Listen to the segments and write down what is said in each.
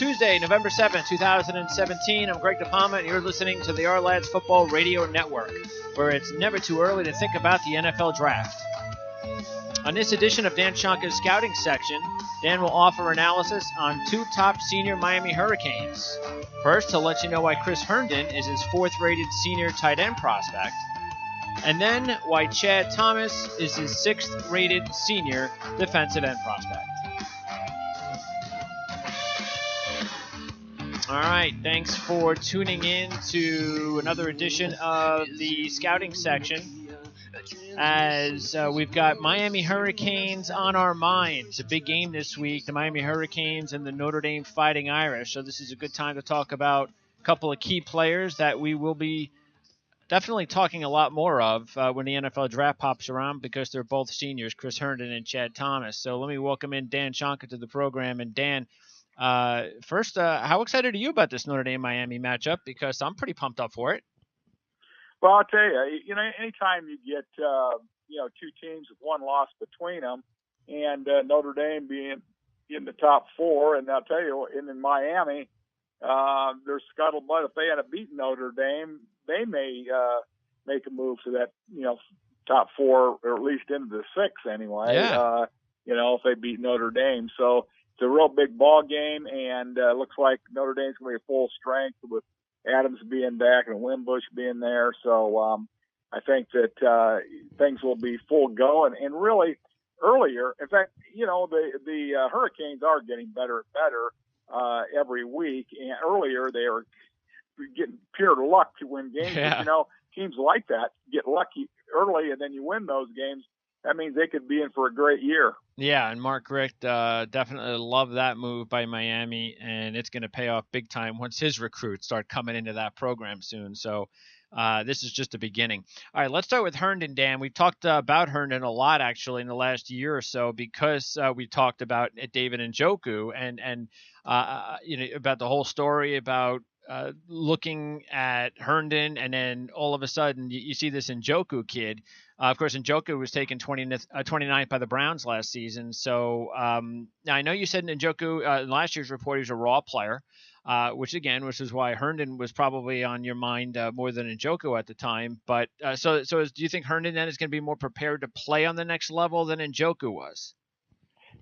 Tuesday, November 7th, 2017. I'm Greg DePalma, and you're listening to the Our Lads Football Radio Network, where it's never too early to think about the NFL Draft. On this edition of Dan Shonka's Scouting Section, Dan will offer analysis on two top senior Miami Hurricanes. First, he'll let you know why Chris Herndon is his fourth-rated senior tight end prospect, and then why Chad Thomas is his sixth-rated senior defensive end prospect. All right, thanks for tuning in to another edition of the Scouting Section. As we've got Miami Hurricanes on our minds. A big game this week, the Miami Hurricanes and the Notre Dame Fighting Irish. So this is a good time to talk about a couple of key players that we will be definitely talking a lot more of when the NFL Draft pops around, because they're both seniors, Chris Herndon and Chad Thomas. So let me welcome in Dan Shonka to the program. And Dan, first, how excited are you about this Notre Dame-Miami matchup? Because I'm pretty pumped up for it. Well, I'll tell you, anytime you get, two teams with one loss between them, and Notre Dame being in the top four, and I'll tell you, in Miami, there's scuttlebutt. If they had beaten Notre Dame, they may make a move to that, top four, or at least into the six anyway. Yeah. If they beat Notre Dame. So it's a real big ball game, and looks like Notre Dame's going to be full strength with Adams being back and Wimbush being there. So I think that things will be full go. And really earlier, in fact, the Hurricanes are getting better and better every week. And earlier they were getting pure luck to win games. Yeah. But, teams like that get lucky early and then you win those games. That means they could be in for a great year. Yeah, and Mark Richt definitely loved that move by Miami, and it's going to pay off big time once his recruits start coming into that program soon. So this is just the beginning. All right, let's start with Herndon, Dan. We've talked about Herndon a lot, actually, in the last year or so, because we talked about David Njoku and about the whole story about looking at Herndon, and then all of a sudden you see this Njoku kid. Of course, Njoku was taken 29th by the Browns last season. So now I know you said Njoku in last year's report he was a raw player, which is why Herndon was probably on your mind more than Njoku at the time. But so do you think Herndon then is going to be more prepared to play on the next level than Njoku was?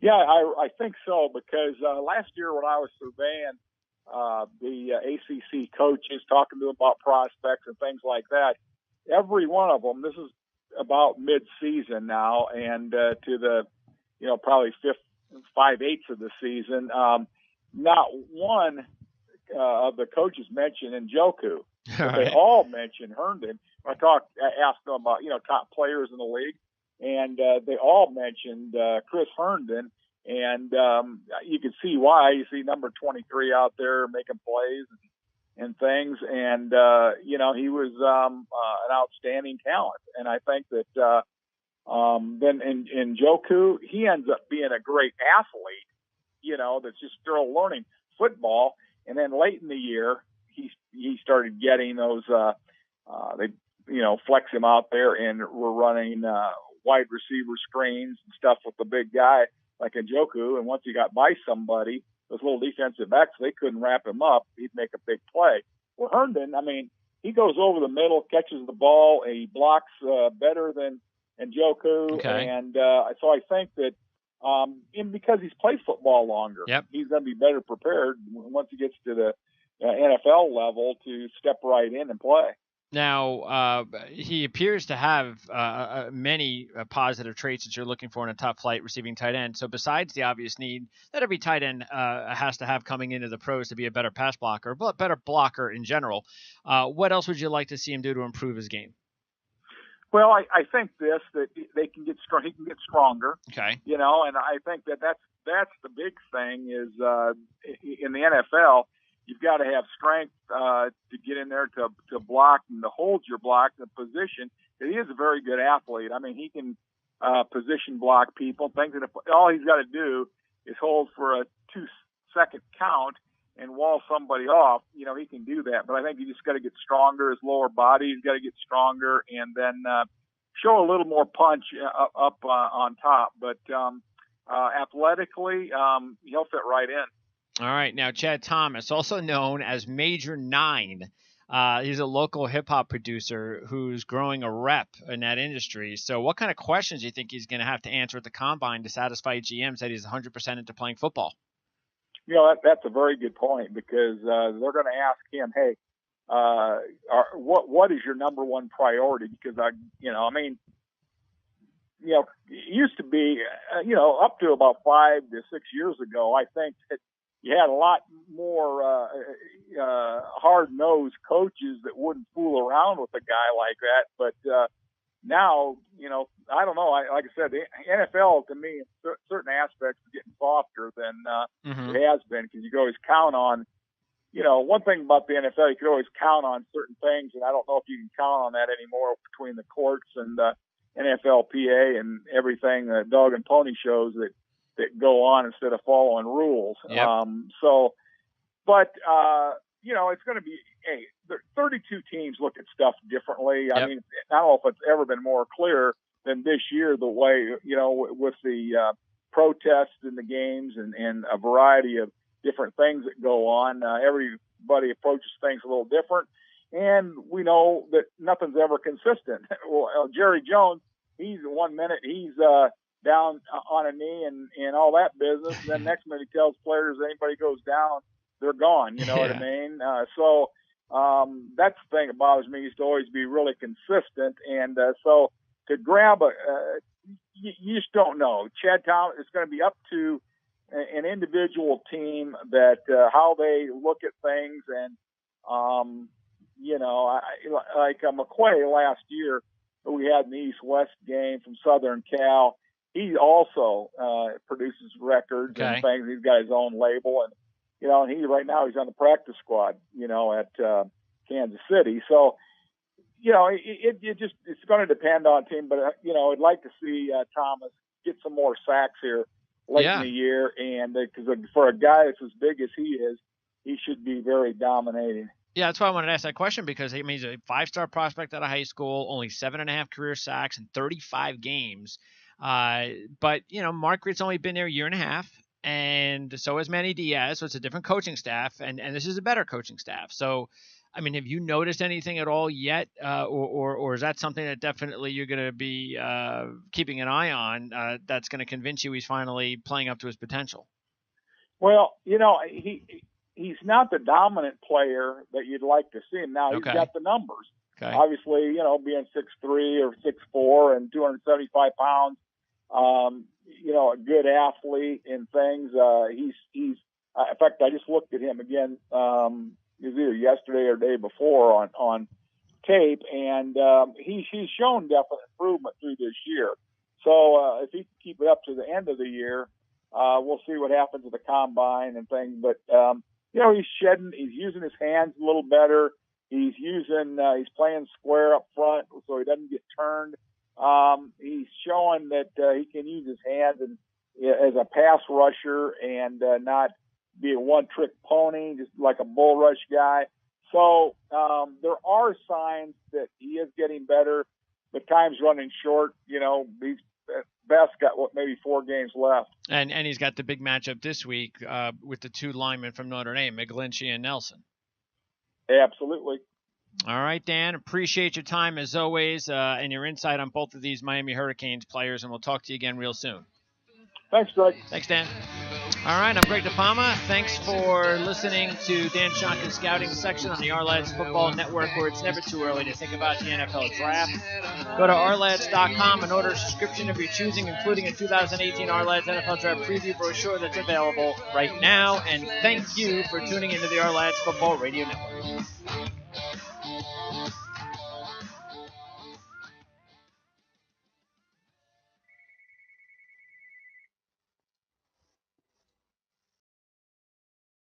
Yeah, I think so, because last year when I was surveying the ACC coaches, talking to them about prospects and things like that, every one of them, this is about mid-season now, and to the, probably 5/8 of the season, not one of the coaches mentioned Njoku. Right. They all mentioned Herndon. I asked them about, top players in the league, and they all mentioned Chris Herndon. And you can see why. You see number 23 out there making plays and things. And, he was an outstanding talent. And I think that then in Njoku, he ends up being a great athlete, that's just still learning football. And then late in the year, he started getting those, they flex him out there, and we're running wide receiver screens and stuff with the big guy like Njoku, and once he got by somebody, those little defensive backs, they couldn't wrap him up. He'd make a big play. Well, Herndon, he goes over the middle, catches the ball, and he blocks better than Njoku. Okay. And so I think that because he's played football longer, yep, he's going to be better prepared once he gets to the NFL level to step right in and play. Now, he appears to have many positive traits that you're looking for in a top flight receiving tight end. So besides the obvious need that every tight end has to have coming into the pros to be a better pass blocker, but better blocker in general, what else would you like to see him do to improve his game? Well, I think that they can get strong. He can get stronger. Okay. And I think that's the big thing is in the NFL, you've got to have strength to get in there to block and to hold your block in position. He is a very good athlete. He can position block people. Things that all he's got to do is hold for a 2-second count and wall somebody off. He can do that. But I think he just got to get stronger. His lower body's got to get stronger, and then show a little more punch up on top. But athletically, he'll fit right in. All right. Now, Chad Thomas, also known as Major Nine. He's a local hip-hop producer who's growing a rep in that industry. So what kind of questions do you think he's going to have to answer at the Combine to satisfy GMs that he's 100% into playing football? That's a very good point, because they're going to ask him, hey, what is your number one priority? Because it used to be, up to about 5 to 6 years ago, I think that you had a lot more hard-nosed coaches that wouldn't fool around with a guy like that. But now, I don't know. Like I said, the NFL, to me, in certain aspects, is getting softer than it has been, because you can always count on, one thing about the NFL, you can always count on certain things, and I don't know if you can count on that anymore between the courts and NFLPA and everything, dog and pony shows that go on instead of following rules. Yep. It's going to be, 32 teams look at stuff differently. Yep. I mean, I don't know if it's ever been more clear than this year, the way, with the protests in the games and a variety of different things that go on. Everybody approaches things a little different. And we know that nothing's ever consistent. Well, Jerry Jones, he's 1 minute, he's down on a knee and all that business. And then next minute he tells players anybody goes down, they're gone. You know what I mean? That's the thing that bothers me, is to always be really consistent. And so to grab you just don't know. Chad Thomas, it's going to be up to an individual team that how they look at things. And, like McQuay last year, who we had in the East-West game from Southern Cal, he also produces records and things. He's got his own label, and right now he's on the practice squad, at Kansas City. So, it's going to depend on team, but I'd like to see Thomas get some more sacks here late in the year, and because for a guy that's as big as he is, he should be very dominating. Yeah, that's why I wanted to ask that question, because he's a 5-star prospect out of high school, only 7.5 career sacks in 35 games. But Margaret's only been there a year and a half, and so has Manny Diaz. So it's a different coaching staff, and this is a better coaching staff. So, I mean, have you noticed anything at all yet, or is that something that definitely you're going to be keeping an eye on? That's going to convince you he's finally playing up to his potential. Well, he's not the dominant player that you'd like to see him. Now, he's got the numbers. Okay. Obviously, being 6'3" or 6'4" and 275 pounds, a good athlete and things. He's in fact, I just looked at him again, it was either yesterday or day before on tape, and he's shown definite improvement through this year. So if he can keep it up to the end of the year, we'll see what happens with the combine and things. But he's using his hands a little better. He's playing square up front so he doesn't get turned. He's showing that he can use his hands as a pass rusher and not be a one-trick pony, just like a bull rush guy. So there are signs that he is getting better, but time's running short. He's best got maybe 4 games left. And he's got the big matchup this week with the 2 linemen from Notre Dame, McGlinchey and Nelson. Absolutely. All right, Dan, appreciate your time as always and your insight on both of these Miami Hurricanes players, and we'll talk to you again real soon. Thanks, Greg. Thanks, Dan. All right, I'm Greg DePalma. Thanks for listening to Dan Shonka's Scouting Section on the Our-Lads Football Network, where it's never too early to think about the NFL Draft. Go to ourlads.com and order a subscription of your choosing, including a 2018 Our-Lads NFL Draft preview brochure that's available right now. And thank you for tuning into the Our-Lads Football Radio Network.